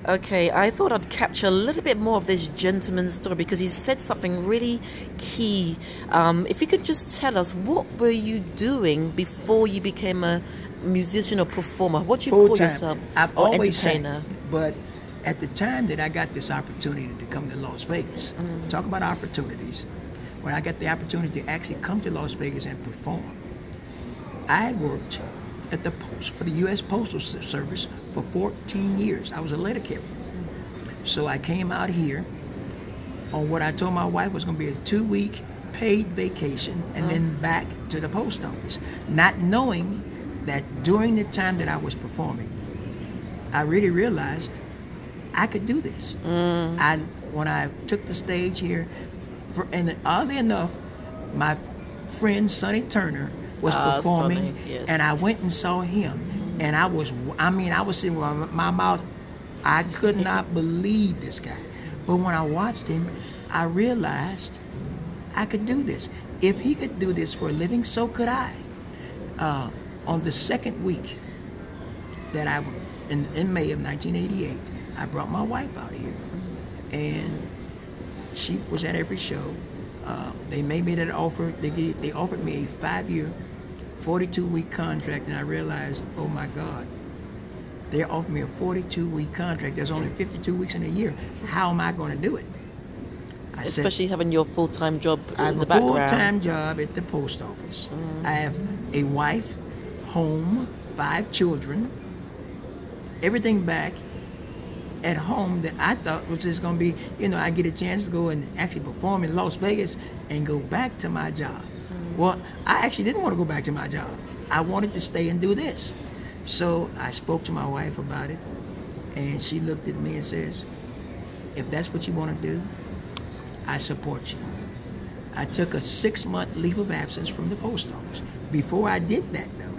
Okay, I thought I'd capture a little bit more of this gentleman's story because he said something really key. If you could just tell us, what were you doing before you became a musician or performer? What do you call yourself? I've or always entertainer? sang, but at the time that I got this opportunity to come to Las Vegas, talk about opportunities, when I got the opportunity to actually come to Las Vegas and perform, I worked at the post for the U.S. Postal Service for 14 years. I was a letter carrier. So I came out here on what I told my wife was going to be a 2-week paid vacation and then back to the post office, not knowing that during the time that I was performing, I really realized I could do this. When I took the stage here, and oddly enough, my friend Sonny Turner was performing, Sonny, yes. and I went and saw him, and I was sitting with my mouth, I could not believe this guy. But when I watched him, I realized I could do this. If he could do this for a living, so could I. On the second week that in May of 1988, I brought my wife out here, and she was at every show. They made me that offer. They offered me a 5-year, 42-week contract, and I realized, oh my God, they offered me a 42-week contract. There's only 52 weeks in a year. How am I going to do it? Especially having your full-time job I in have the a background. full-time job at the post office. I have a wife, home, 5 children, everything back at home that I thought was just going to be, I get a chance to go and actually perform in Las Vegas and go back to my job. Well, I actually didn't want to go back to my job. I wanted to stay and do this. So I spoke to my wife about it, and she looked at me and says, if that's what you want to do, I support you. I took a 6-month leave of absence from the post office. Before I did that, though,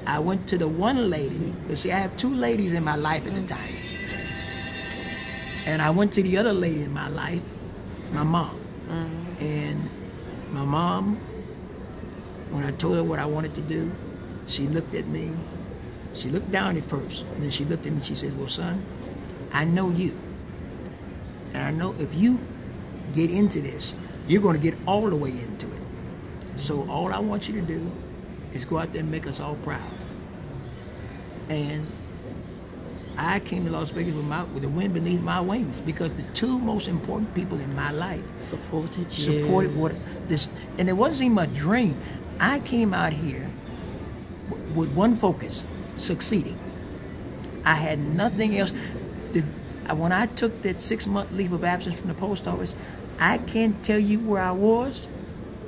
I went to the one lady. You see, I have 2 ladies in my life at the time. And I went to the other lady in my life, my mom. And my mom, when I told her what I wanted to do, she looked at me. She looked down at first, and then she looked at me and she said, well, son, I know you. And I know if you get into this, you're going to get all the way into it. So all I want you to do is go out there and make us all proud. And I came to Las Vegas with the wind beneath my wings because the 2 most important people in my life supported this, and it wasn't even a dream. I came out here with one focus: succeeding. I had nothing else. When I took that 6-month leave of absence from the post office, I can't tell you where I was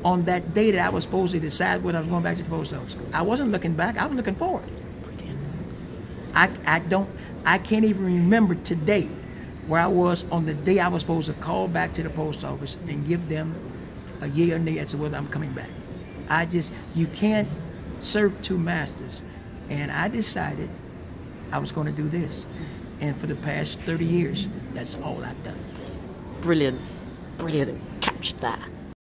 on that day that I was supposed to decide whether I was going back to the post office. I wasn't looking back. I was looking forward. I can't even remember today where I was on the day I was supposed to call back to the post office and give them a yea or nay as to whether I'm coming back. You can't serve 2 masters. And I decided I was going to do this. And for the past 30 years, that's all I've done. Brilliant. Brilliant. Captured that.